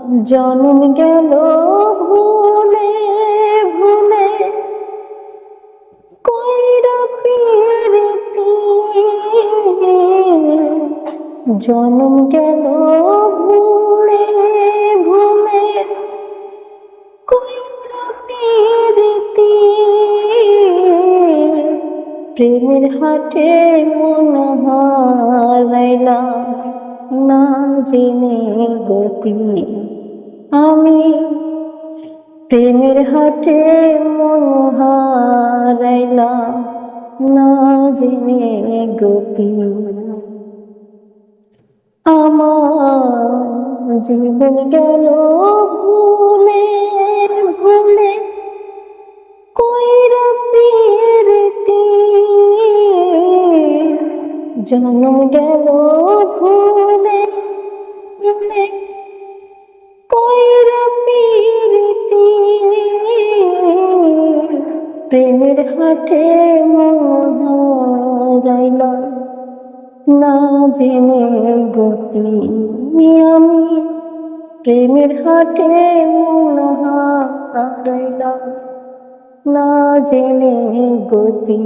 জনম গেল ভুলে ভুলে কইরা পিরিতি, জনম গেল ভুলে ভুলে কইরা পিরিতি, প্রেমের হাটে মন হারাইলাম না জেনে গতি। আমি প্রেমের হাটে মন হারাইলাম না জেনে গতি। আমার জীবন গেল ভুলে ভুলে কইরা পিরিতি, জনম গেল ভুলে ভুলে কইরা পিরিতি, প্রেমের হাটে মন হারাইলাম না জেনে গতি। আমি প্রেমের হাটে মন হারাইলাম না জেনে গতি।